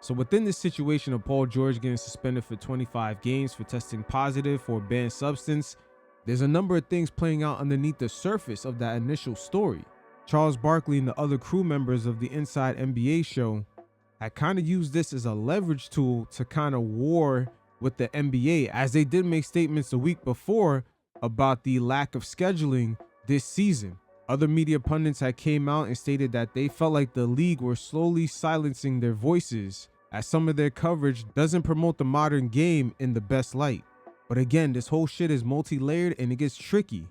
So within this situation of Paul George getting suspended for 25 games for testing positive for a banned substance, there's a number of things playing out underneath the surface of that initial story. Charles Barkley and the other crew members of the Inside NBA show had kind of used this as a leverage tool to kind of war with the NBA, as they did make statements a week before about the lack of scheduling this season. Other media pundits had came out and stated that they felt like the league were slowly silencing their voices as some of their coverage doesn't promote the modern game in the best light. But again, this whole shit is multi-layered and it gets tricky.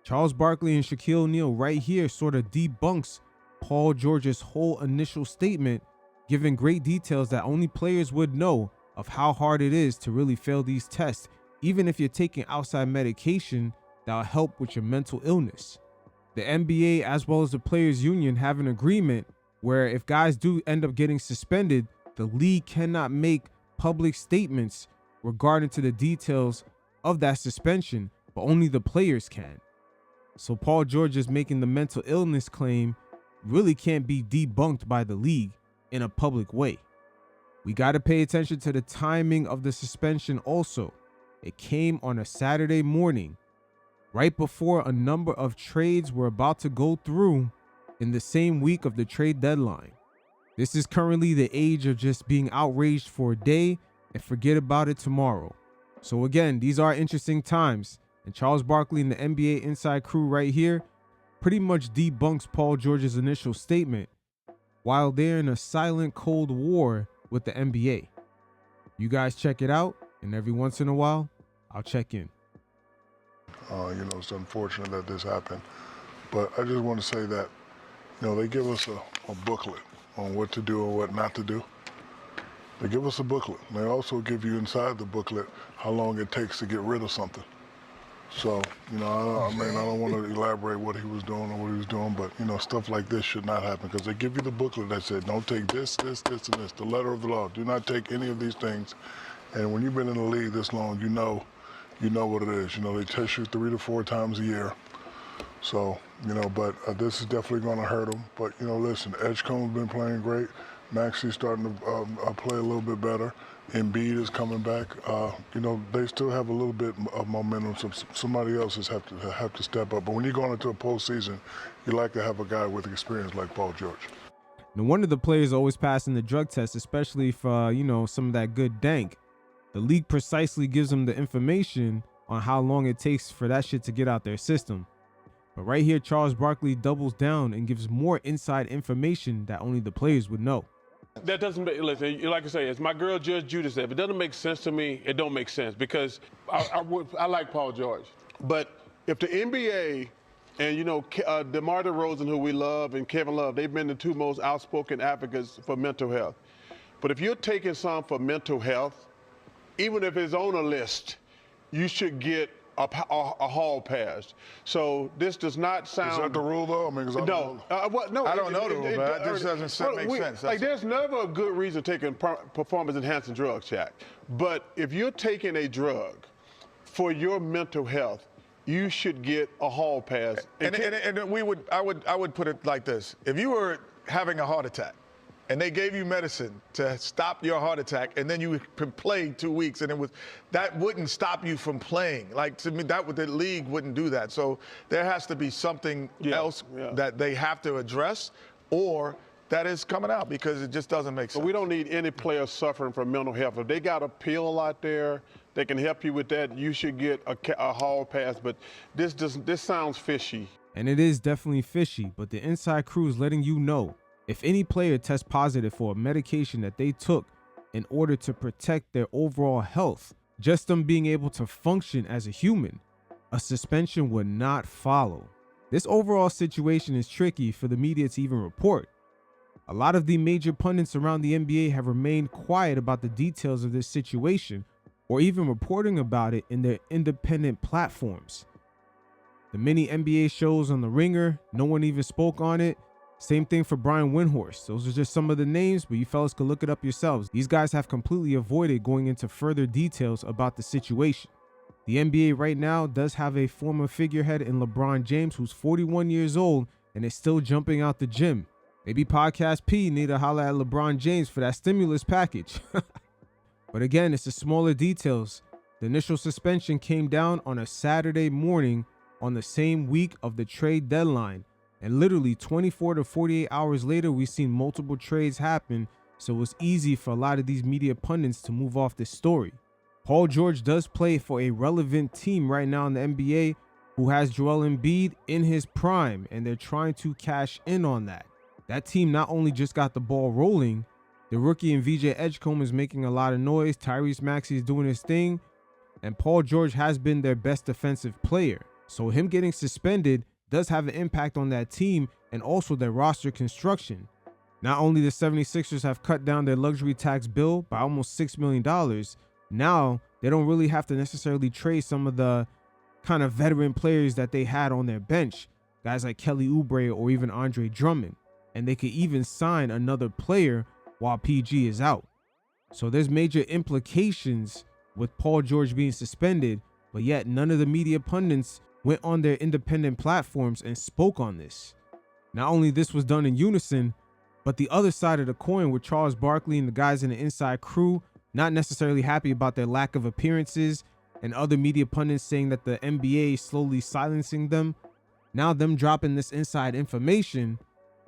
Charles Barkley and Shaquille O'Neal right here sort of debunks Paul George's whole initial statement, giving great details that only players would know of how hard it is to really fail these tests, even if you're taking outside medication that'll help with your mental illness. The NBA as well as the Players Union have an agreement where if guys do end up getting suspended, the league cannot make public statements regarding to the details of that suspension, but only the players can. So Paul George is making the mental illness claim really can't be debunked by the league in a public way. We got to pay attention to the timing of the suspension also. It came on a Saturday morning, right before a number of trades were about to go through in the same week of the trade deadline. This is currently the age of just being outraged for a day and forget about it tomorrow. So again, these are interesting times, and Charles Barkley and the NBA Inside crew right here pretty much debunks Paul George's initial statement while they're in a silent cold war with the NBA. You guys check it out, and every once in a while, I'll check in. It's unfortunate that this happened, but I just want to say that, they give us a booklet on what to do and what not to do. They give us a booklet. They also give you inside the booklet how long it takes to get rid of something. So, I don't want to elaborate what he was doing or what he was doing, but, stuff like this should not happen because they give you the booklet that said, don't take this, this, this, and this, the letter of the law. Do not take any of these things. And when you've been in the league this long, you know what it is. They test you 3 to 4 times a year. So, but this is definitely going to hurt them. But, listen, Edgecomb's been playing great. Maxi's starting to play a little bit better. Embiid is coming back. They still have a little bit of momentum. So somebody else have to step up. But when you're going into a postseason, you like to have a guy with experience like Paul George. No wonder the players always passing the drug test, especially for, some of that good dank. The league precisely gives them the information on how long it takes for that shit to get out their system. But right here, Charles Barkley doubles down and gives more inside information that only the players would know. That doesn't make, listen, like I say, as my girl Judge Judy said, if it doesn't make sense to me, it don't make sense because I like Paul George. But if the NBA and, DeMar DeRozan, who we love, and Kevin Love, they've been the two most outspoken advocates for mental health. But if you're taking some for mental health, even if it's on a list, you should get a hall pass. So this does not sound. Is that the rule, though? No. No, I don't know the rule, but that just doesn't make sense. Like, there's never a good reason taking performance-enhancing drugs, Shaq. But if you're taking a drug for your mental health, you should get a hall pass. And I would put it like this: if you were having a heart attack, and they gave you medicine to stop your heart attack, and then you could play 2 weeks, and that wouldn't stop you from playing. Like, to me, the league wouldn't do that. So there has to be something else that they have to address, or that is coming out, because it just doesn't make sense. But we don't need any players suffering from mental health. If they got a pill out there that can help you with that, you should get a hall pass. But this sounds fishy. And it is definitely fishy, but the Inside crew is letting you know, if any player tests positive for a medication that they took in order to protect their overall health, just them being able to function as a human, a suspension would not follow. This overall situation is tricky for the media to even report. A lot of the major pundits around the NBA have remained quiet about the details of this situation or even reporting about it in their independent platforms. The many NBA shows on The Ringer, no one even spoke on it. Same thing for Brian Windhorst. Those are just some of the names, but you fellas can look it up yourselves. These guys have completely avoided going into further details about the situation. The NBA right now does have a former figurehead in LeBron James, who's 41 years old and is still jumping out the gym. Maybe Podcast P need to holler at LeBron James for that stimulus package. But again, it's the smaller details. The initial suspension came down on a Saturday morning on the same week of the trade deadline. And literally 24 to 48 hours later, we've seen multiple trades happen. So it was easy for a lot of these media pundits to move off this story. Paul George does play for a relevant team right now in the NBA who has Joel Embiid in his prime, and they're trying to cash in on that. That team not only just got the ball rolling, the rookie and VJ Edgecombe is making a lot of noise. Tyrese Maxey is doing his thing, and Paul George has been their best defensive player. So him getting suspended does have an impact on that team and also their roster construction. Not only the 76ers have cut down their luxury tax bill by almost $6 million, now they don't really have to necessarily trade some of the kind of veteran players that they had on their bench, guys like Kelly Oubre or even Andre Drummond, and they could even sign another player while PG is out. So there's major implications with Paul George being suspended, but yet none of the media pundits went on their independent platforms and spoke on this. Not only this was done in unison, but the other side of the coin with Charles Barkley and the guys in the inside crew not necessarily happy about their lack of appearances, and other media pundits saying that the NBA is slowly silencing them. Now them dropping this inside information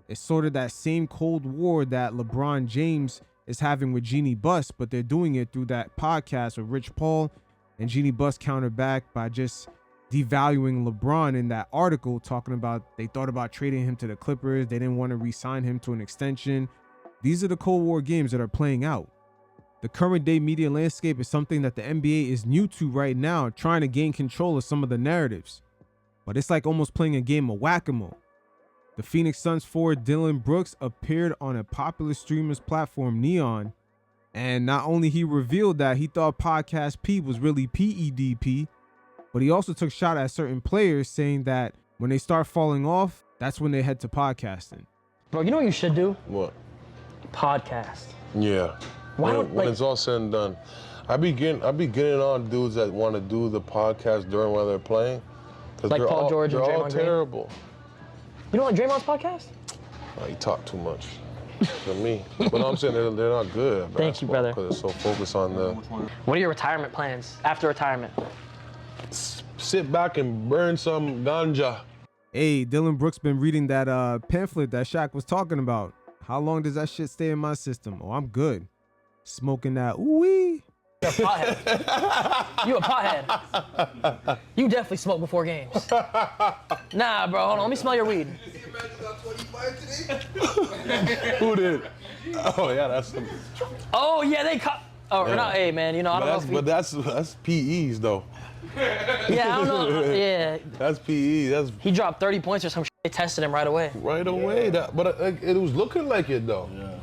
is sort of that same Cold War that LeBron James is having with Jeannie Buss, but they're doing it through that podcast with Rich Paul, and Jeannie Buss countered back by just devaluing LeBron in that article, talking about they thought about trading him to the Clippers. They didn't want to re-sign him to an extension. These are the Cold War games that are playing out. The current day media landscape is something that the NBA is new to right now, trying to gain control of some of the narratives. But it's like almost playing a game of whack-a-mole. The Phoenix Suns forward Dillon Brooks appeared on a popular streamers platform, Neon, and not only he revealed that he thought Podcast P was really PEDP, but he also took shot at certain players, saying that when they start falling off, that's when they head to podcasting. Bro, you know what you should do? What? Podcast. Yeah. Why don't, when like, it's all said and done, I be getting on dudes that want to do the podcast during while they're playing. Like they're Paul George and they're all Draymond Green? terrible. You don't like Draymond's podcast? Oh, he talk too much to me. But I'm saying they're not good at Thank you, brother. because they're so focused on the What are your retirement plans after retirement? sit back and burn some ganja. Hey, Dillon Brooks been reading that pamphlet that Shaq was talking about. How long does that shit stay in my system? Oh, I'm good. Smoking that ooh-wee. You're a pothead. You a pothead. You definitely smoke before games. Nah, bro, hold on. Let me smell your weed. Who did? Oh yeah, that's the. Oh, yeah, they cut. Oh, Yeah. not, hey, man, you know, I don't know if But that's PEs though. yeah, I don't know. Yeah, That's PE. That's he dropped 30 points or some shit. They tested him right away. right away. But it was looking like it though. Yeah.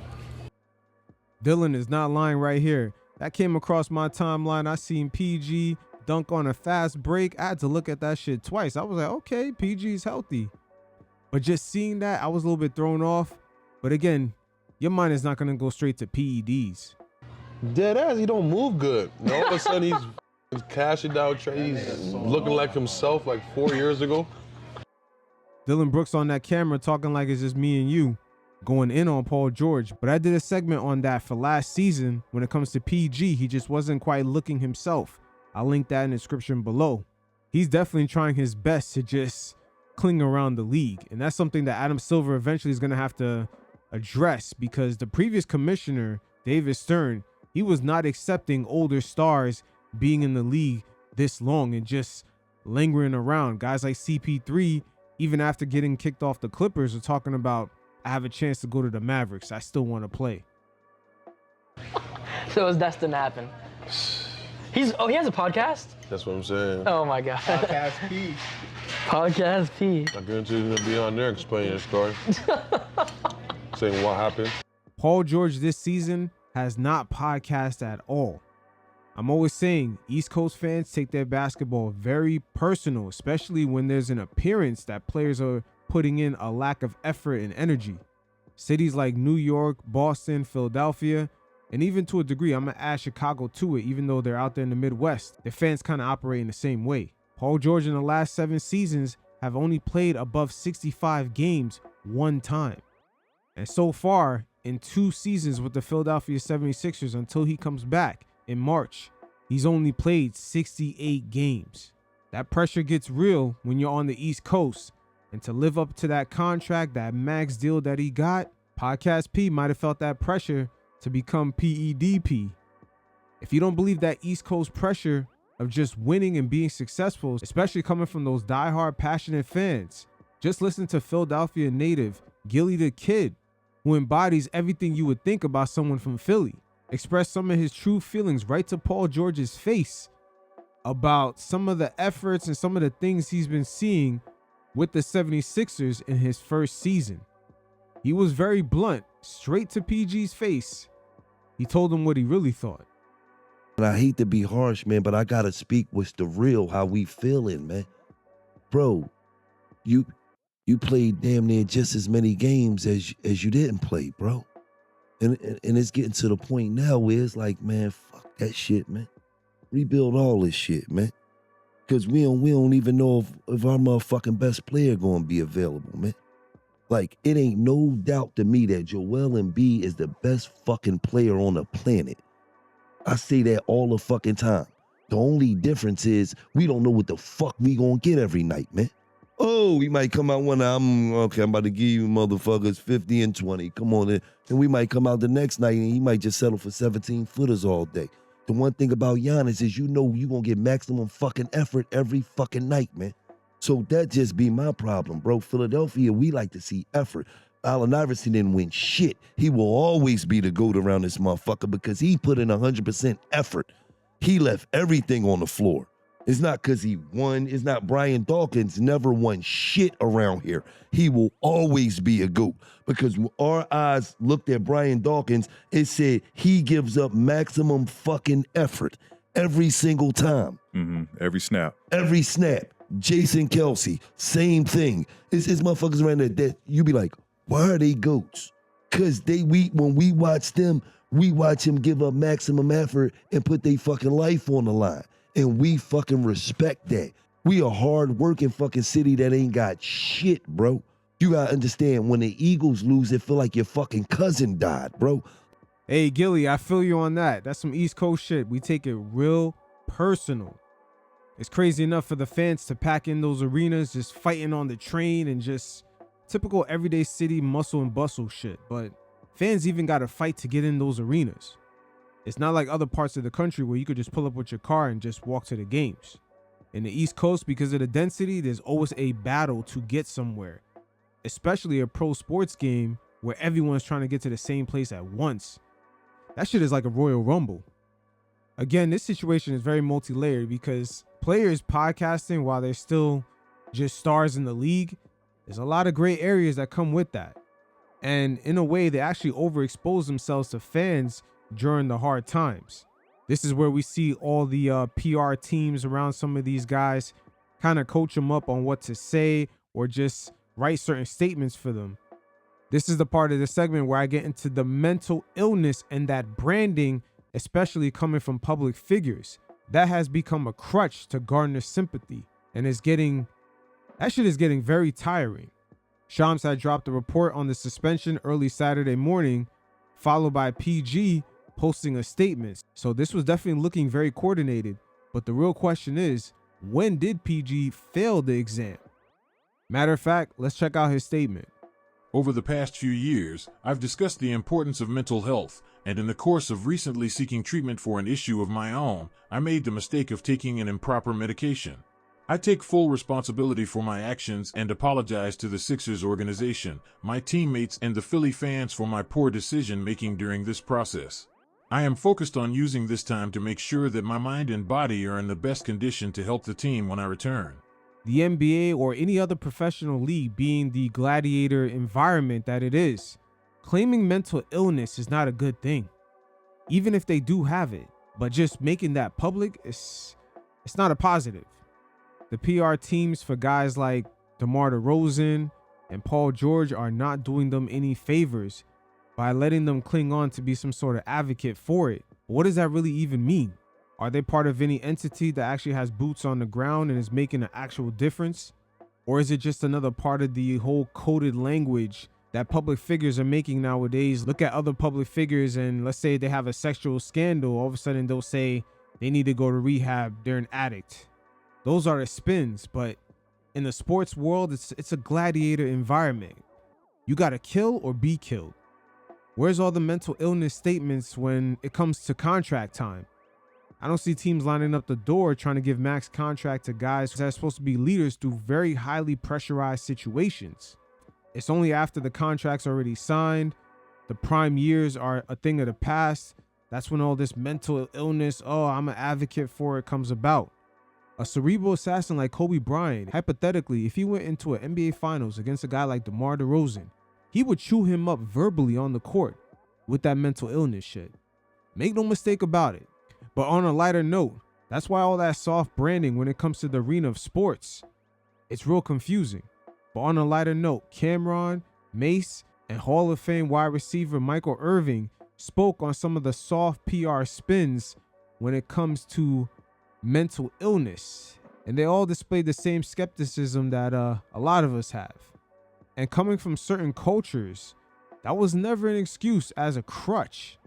Dillon is not lying right here. That came across my timeline. I seen PG dunk on a fast break. I had to look at that shit twice. I was like, okay, PG's healthy. But just seeing that, I was a little bit thrown off. But again, your mind is not going to go straight to PEDs. Dead ass, he don't move good. And all of a sudden he's cashing out trades. He's looking like himself like 4 years ago. Dillon Brooks on that camera talking like it's just me and you, going in on Paul George. But I did a segment on that for last season. When it comes to PG, he just wasn't quite looking himself. I'll link that in the description below. He's definitely trying his best to just cling around the league. And that's something that Adam Silver eventually is going to have to address, because the previous commissioner, David Stern, he was not accepting older stars being in the league this long and just lingering around. Guys like CP3, even after getting kicked off the Clippers, are talking about, I have a chance to go to the Mavericks. I still want to play. So it was destined to happen. He has a podcast? That's what I'm saying. Oh my God. Podcast P. Podcast P. I guarantee he's gonna be on there explaining his story. Saying what happened. Paul George this season has not podcast at all. I'm always saying East Coast fans take their basketball very personal, especially when there's an appearance that players are putting in a lack of effort and energy. Cities like New York, Boston, Philadelphia, and even to a degree, I'm going to add Chicago to it, even though they're out there in the Midwest. Their fans kind of operate in the same way. Paul George in the last 7 seasons have only played above 65 games one time. And so far, in 2 seasons with the Philadelphia 76ers until he comes back in March, he's only played 68 games. That pressure gets real when you're on the East Coast. And to live up to that contract, that max deal that he got, Podcast P might have felt that pressure to become PEDP. If you don't believe that East Coast pressure of just winning and being successful, especially coming from those diehard passionate fans, just listen to Philadelphia native Gilly the Kid, who embodies everything you would think about someone from Philly, express some of his true feelings right to Paul George's face about some of the efforts and some of the things he's been seeing with the 76ers in his first season. He was very blunt, straight to PG's face. He told him what he really thought. And I hate to be harsh, man, but I gotta speak what's the real, how we feeling, man. Bro, you played damn near just as many games as you didn't play, bro. And it's getting to the point now where it's like, man, fuck that shit, man. Rebuild all this shit, man. Cause we don't even know if our motherfucking best player gonna be available, man. Like, it ain't no doubt to me that Joel Embiid is the best fucking player on the planet. I say that all the fucking time. The only difference is we don't know what the fuck we gonna get every night, man. Oh, he might come out one night, I'm about to give you motherfuckers 50 and 20. Come on in. And we might come out the next night and he might just settle for 17-footers all day. The one thing about Giannis is you know you gonna get maximum fucking effort every fucking night, man. So that just be my problem, bro. Philadelphia, we like to see effort. Allen Iverson didn't win shit. He will always be the GOAT around this motherfucker because he put in 100% effort. He left everything on the floor. It's not because he won. It's not Brian Dawkins never won shit around here. He will always be a GOAT because when our eyes looked at Brian Dawkins, it said he gives up maximum fucking effort every single time. Every snap. Every snap. Jason Kelsey, same thing. It's motherfuckers around there that you be like, why are they GOATs? Because when we watch them, we watch him give up maximum effort and put their fucking life on the line. And we fucking respect that. We a hard-working fucking city that ain't got shit, bro. You gotta understand, when the Eagles lose, it feel like your fucking cousin died, bro. Hey, Gilly, I feel you on that. That's some East Coast shit. We take it real personal. It's crazy enough for the fans to pack in those arenas, just fighting on the train and just typical everyday city muscle and bustle shit. But fans even got to fight to get in those arenas. It's not like other parts of the country where you could just pull up with your car and just walk to the games. In the East Coast, because of the density, there's always a battle to get somewhere, especially a pro sports game where everyone's trying to get to the same place at once. That shit is like a Royal Rumble. Again, this situation is very multi-layered because players podcasting while they're still just stars in the league, there's a lot of gray areas that come with that. And in a way, they actually overexpose themselves to fans during the hard times. This is where we see all the PR teams around some of these guys kind of coach them up on what to say or just write certain statements for them. This is the part of the segment where I get into the mental illness and that branding, especially coming from public figures. That has become a crutch to garner sympathy, and that shit is getting very tiring. Shams had dropped a report on the suspension early Saturday morning, followed by PG posting a statement. So this was definitely looking very coordinated, but the real question is, when did PG fail the exam? Matter of fact, let's check out his statement. Over the past few years, I've discussed the importance of mental health, and in the course of recently seeking treatment for an issue of my own, I made the mistake of taking an improper medication. I take full responsibility for my actions and apologize to the Sixers organization, my teammates, and the Philly fans for my poor decision-making during this process. I am focused on using this time to make sure that my mind and body are in the best condition to help the team when I return. The NBA or any other professional league being the gladiator environment that it is, claiming mental illness is not a good thing, even if they do have it. But just making that public, it's not a positive. The PR teams for guys like DeMar DeRozan and Paul George are not doing them any favors by letting them cling on to be some sort of advocate for it. What does that really even mean? Are they part of any entity that actually has boots on the ground and is making an actual difference? Or is it just another part of the whole coded language that public figures are making nowadays. Look at other public figures, and let's say they have a sexual scandal. All of a sudden, they'll say they need to go to rehab. They're an addict. Those are the spins. But in the sports world, it's a gladiator environment. You got to kill or be killed. Where's all the mental illness statements when it comes to contract time? I don't see teams lining up the door trying to give max contract to guys that are supposed to be leaders through very highly pressurized situations. It's only after the contract's already signed, the prime years are a thing of the past, that's when all this mental illness, oh, I'm an advocate for it, comes about. A cerebral assassin like Kobe Bryant, hypothetically, if he went into an NBA Finals against a guy like DeMar DeRozan, he would chew him up verbally on the court with that mental illness shit. Make no mistake about it. But on a lighter note, that's why all that soft branding when it comes to the arena of sports, it's real confusing. But on a lighter note, Cameron, Mace, and Hall of Fame wide receiver Michael Irving spoke on some of the soft PR spins when it comes to mental illness. And they all displayed the same skepticism that a lot of us have. And coming from certain cultures, that was never an excuse as a crutch,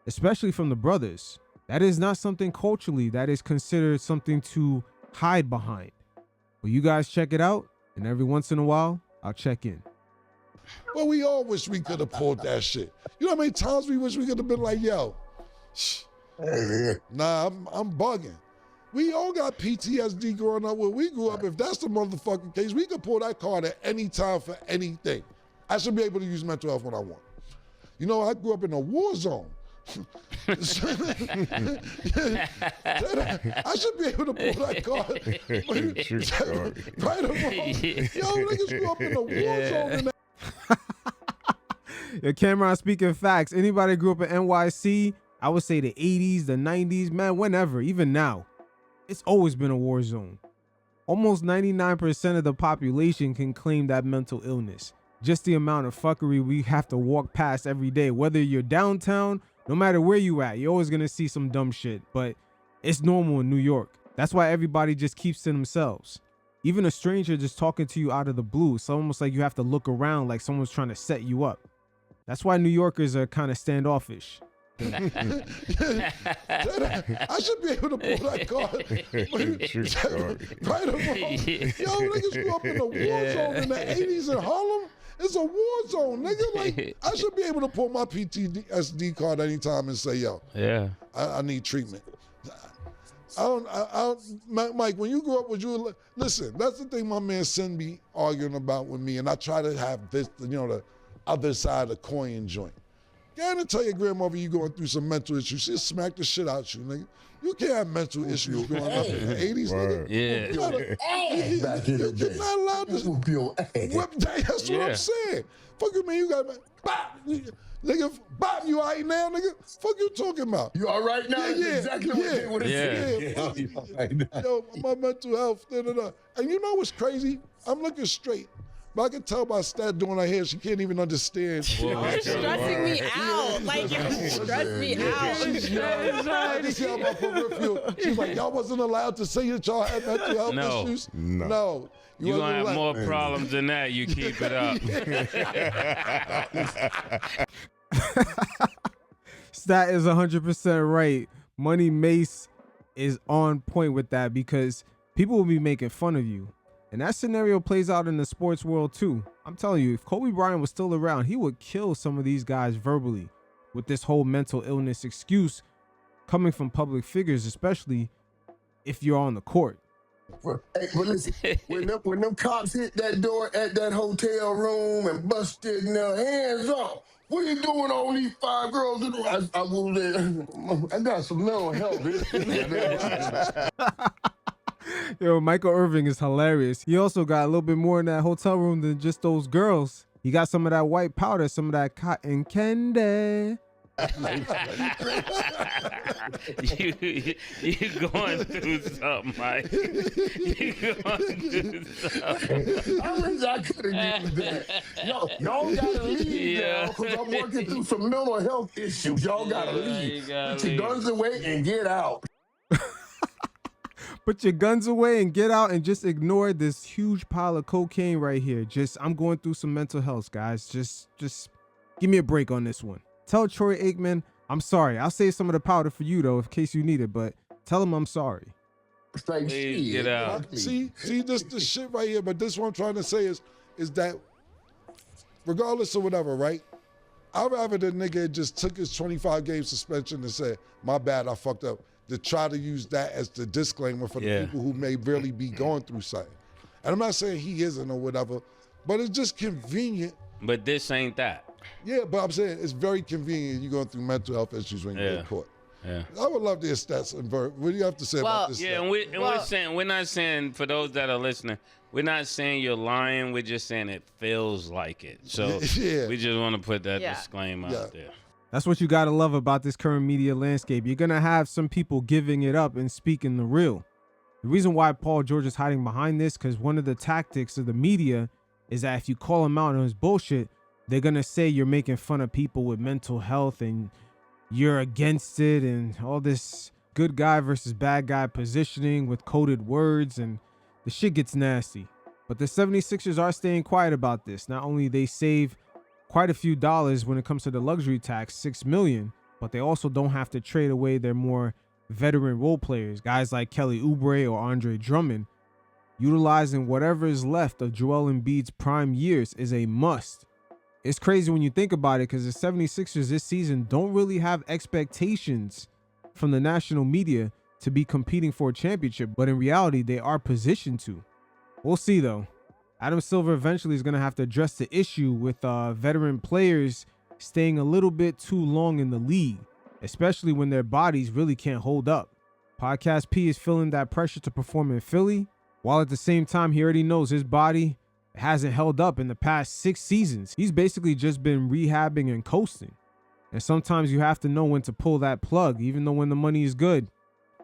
especially from the brothers. That is not something culturally that is considered something to hide behind. But you guys check it out, and every once in a while, I'll check in. Well, we all wish we could have pulled that shit. You know how many times we wish we could have been like, yo, nah, I'm bugging. We all got PTSD growing up where we grew up. If that's the motherfucking case, we could pull that card at any time for anything. I should be able to use mental health when I want. You know, I grew up in a war zone. I should be able to pull that card. Right or wrong. Yo, niggas grew up in a war zone. Yo, Cameron, speaking facts, anybody grew up in NYC, I would say the 80s, the 90s, man, whenever, even now, it's always been a war zone. Almost 99% of the population can claim that mental illness. Just the amount of fuckery we have to walk past every day, whether you're downtown, no matter where you at, you're always gonna see some dumb shit, but it's normal in New York. That's why everybody just keeps to themselves. Even a stranger just talking to you out of the blue, it's almost like you have to look around like someone's trying to set you up. That's why New Yorkers are kind of standoffish. I should be able to pull that card. Right or wrong. Yo, niggas grew up in a war zone in the 80s in Harlem. It's a war zone, nigga. Like, I should be able to pull my PTSD card anytime and say, yo, I need treatment. Mike, when you grew up, would you, listen, that's the thing my man Sin be arguing about with me, and I try to have this, you know, the other side of the coin joint. Go and tell your grandmother you going through some mental issues. She'll smack the shit out you, nigga. You can't have mental issues growing up in the 80s, nigga. Yeah. Back in the day. You're not allowed to whoop your ass. That's what I'm saying. Fuck you, man. You got, bop, nigga, bop, you all right now, nigga? Fuck you talking about? You all right now? Yeah, Exactly what it is. Yo, my mental health, da-da-da. And you know what's crazy? I'm looking straight. But I can tell by Stat doing her hair, she can't even understand. You're stressing me out. Like, you're stressing me out. I can see my peripheral. She's like, y'all wasn't allowed to say that y'all had mental health issues? No. You're going to have more problems than that. You keep it up. Stat is 100% right. Money Mace is on point with that because people will be making fun of you. And that scenario plays out in the sports world too. I'm telling you, if Kobe Bryant was still around, he would kill some of these guys verbally with this whole mental illness excuse coming from public figures, especially if you're on the court. Hey, but listen, when them cops hit that door at that hotel room and busted their hands off, what are you doing on these 5 girls? I got some mental health. Yo, Michael Irving is hilarious. He also got a little bit more in that hotel room than just those girls. He got some of that white powder, some of that cotton candy. You going through something, Mike. You going through something. I wish I could have used that. Y'all gotta leave now because I'm working through some mental health issues. Y'all gotta leave. Put your guns away and get out. Put your guns away and get out and just ignore this huge pile of cocaine right here. I'm going through some mental health, guys. Just give me a break on this one. Tell Troy Aikman, I'm sorry. I'll save some of the powder for you, though, in case you need it, but tell him I'm sorry. It's like, Please get out. See this shit right here. But this what I'm trying to say is that regardless of whatever, right? I'd rather the nigga just took his 25-game suspension and said, my bad, I fucked up, to try to use that as the disclaimer for the people who may really be going through something. And I'm not saying he isn't or whatever, but it's just convenient. But this ain't that. Yeah, but I'm saying it's very convenient you're going through mental health issues when you get caught. Yeah. I would love to hear stats and what do you have to say about this? Yeah, we're not saying, for those that are listening, we're not saying you're lying. We're just saying it feels like it. So we just want to put that disclaimer out there. That's what you got to love about this current media landscape. You're going to have some people giving it up and speaking the real. The reason why Paul George is hiding behind this, because one of the tactics of the media is that if you call him out on his bullshit, they're going to say you're making fun of people with mental health and you're against it and all this good guy versus bad guy positioning with coded words, and the shit gets nasty. But the 76ers are staying quiet about this. Not only they save quite a few dollars when it comes to the luxury tax, $6 million, but they also don't have to trade away their more veteran role players, guys like Kelly Oubre or Andre Drummond. Utilizing whatever is left of Joel Embiid's prime years is a must. It's crazy when you think about it, because the 76ers this season don't really have expectations from the national media to be competing for a championship, but in reality, they are positioned to. We'll see, though. Adam Silver eventually is going to have to address the issue with veteran players staying a little bit too long in the league, especially when their bodies really can't hold up. Podcast P is feeling that pressure to perform in Philly, while at the same time, he already knows his body hasn't held up in the past 6 seasons. He's basically just been rehabbing and coasting. And sometimes you have to know when to pull that plug, even though when the money is good.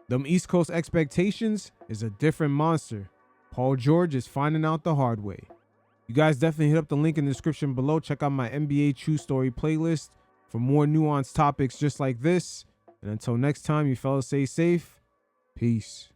Them East Coast expectations is a different monster. Paul George is finding out the hard way. You guys definitely hit up the link in the description below. Check out my NBA True Story playlist for more nuanced topics just like this. And until next time, you fellas stay safe. Peace.